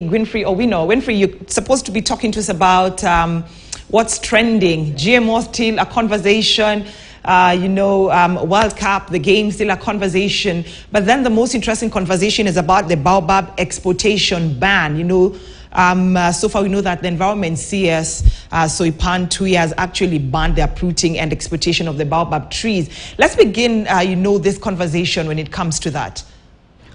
Winfrey, or we know, Winfrey, you're supposed to be talking to us about what's trending. GMO still a conversation, World Cup, the game still a conversation. But then the most interesting conversation is about the baobab exportation ban. So far we know that the environment CS, Soipan Tuya, has actually banned the uprooting and exportation of the baobab trees. Let's begin, this conversation when it comes to that.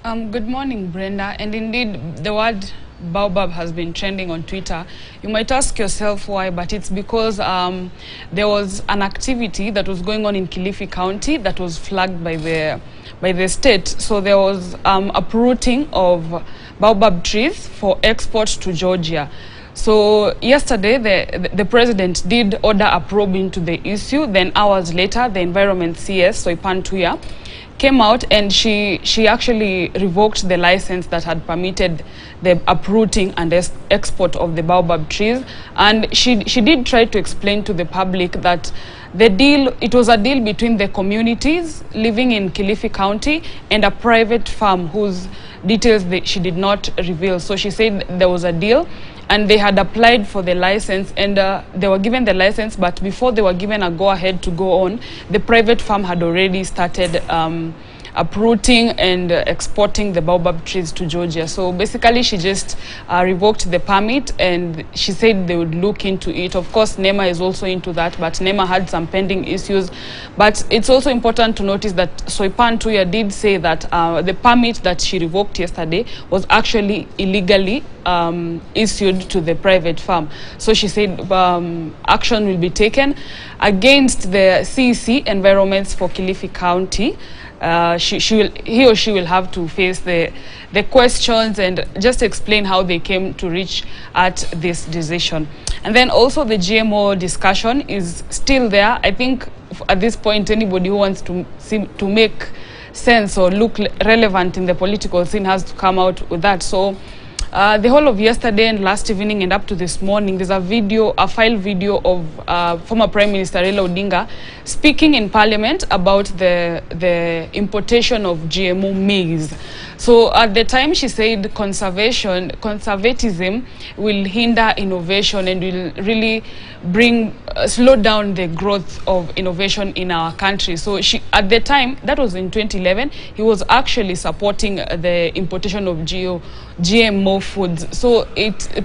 Good morning, Brenda. And indeed, the word baobab has been trending on Twitter. You might ask yourself why, but it's because there was an activity that was going on in Kilifi County that was flagged by the state. So there was uprooting of baobab trees for export to Georgia. So yesterday, the president did order a probe into the issue. Then hours later, the environment CS, Soipan Tuya, came out and she actually revoked the license that had permitted the uprooting and export of the baobab trees. And she did try to explain to the public that it was a deal between the communities living in Kilifi County and a private farm whose details she did not reveal. So she said there was a deal and they had applied for the license, and they were given the license, but before they were given a go-ahead to go on, the private farm had already started uprooting and exporting the baobab trees to Georgia. So basically she just revoked the permit, and she said they would look into it. Of course, NEMA is also into that, but NEMA had some pending issues. But it's also important to notice that Soipan Tuya did say that the permit that she revoked yesterday was actually illegally issued to the private farm. So she said action will be taken against the CEC environments for Kilifi County. He or she will have to face the questions and just explain how they came to reach at this decision. And then also the GMO discussion is still there. I think at this point, anybody who wants to make sense or look relevant in the political scene has to come out with that. So the whole of yesterday and last evening and up to this morning, there's a file video of former Prime Minister Raila Odinga speaking in Parliament about the importation of GMO maize. So at the time she said conservatism will hinder innovation and will really slow down the growth of innovation in our country. So at the time, that was in 2011, he was actually supporting the importation of GMO foods. So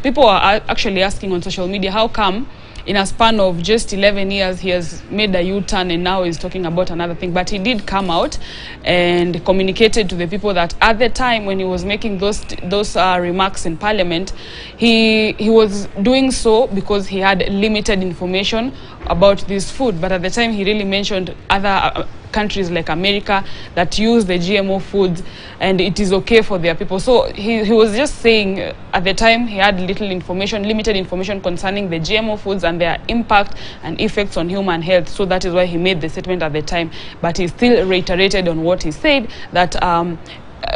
people are actually asking on social media, how come in a span of just 11 years he has made a U-turn and now he's talking about another thing? But he did come out and communicated to the people that at the time when he was making those remarks in Parliament, he was doing so because he had limited information about this food. But at the time he really mentioned other countries like America that use the GMO foods and it is okay for their people. So he was just saying at the time he had limited information concerning the GMO foods and their impact and effects on human health. So that is why he made the statement at the time. But he still reiterated on what he said, that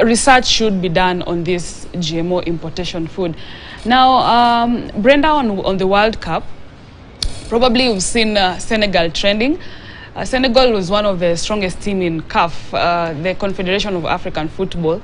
research should be done on this GMO importation food. Now, Brenda, on the World Cup, probably you've seen Senegal trending. Senegal was one of the strongest teams in CAF, the Confederation of African Football,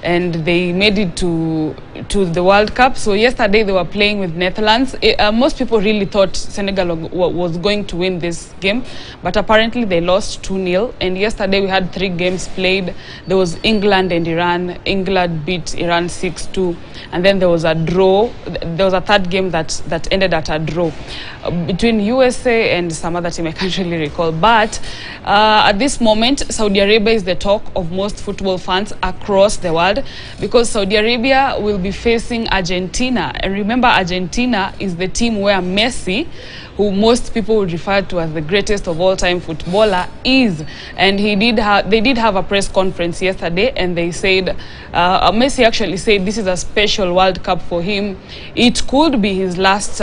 and they made it to the World Cup. So yesterday they were playing with Netherlands. Most people really thought Senegal was going to win this game, but apparently they lost 2-0. And yesterday we had 3 games played. There was England and Iran. England beat Iran 6-2. And then there was a draw. There was a third game that ended at a draw between USA and some other team I can't really recall. But at this moment, Saudi Arabia is the talk of most football fans across the world, because Saudi Arabia will be facing Argentina. And remember, Argentina is the team where Messi, who most people would refer to as the greatest of all-time footballer, is. And they did have a press conference yesterday, and they said, Messi actually said this is a special World Cup for him. It could be his last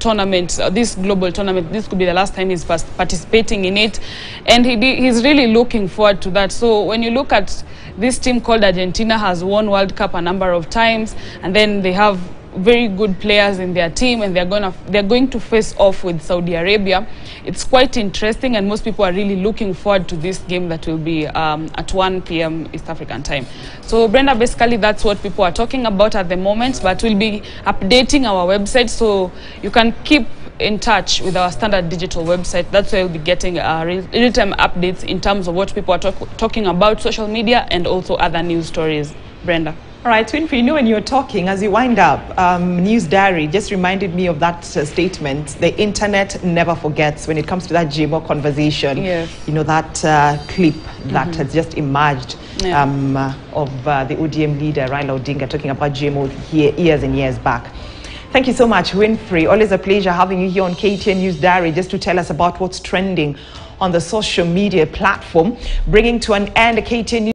tournament, this global tournament. This could be the last time he's participating in it. And he's really looking forward to that. So when you look at this team called Argentina, has won World Cup a number of times, and then they have very good players in their team, and they're going to face off with Saudi Arabia. it's quite interesting, and most people are really looking forward to this game that will be at 1 p.m. East African time. So Brenda, basically that's what people are talking about at the moment, but we'll be updating our website, so you can keep in touch with our standard digital website. That's where we'll be getting real-time updates in terms of what people are talking about, social media, and also other news stories. Brenda. All right, Winfrey, you know, when you're talking, as you wind up, News Diary just reminded me of that statement, the internet never forgets, when it comes to that GMO conversation. Yes. You know, that clip that has just emerged of the ODM leader, Raila Odinga, talking about GMO years and years back. Thank you so much, Winfrey. Always a pleasure having you here on KTN News Diary, just to tell us about what's trending on the social media platform. Bringing to an end KTN News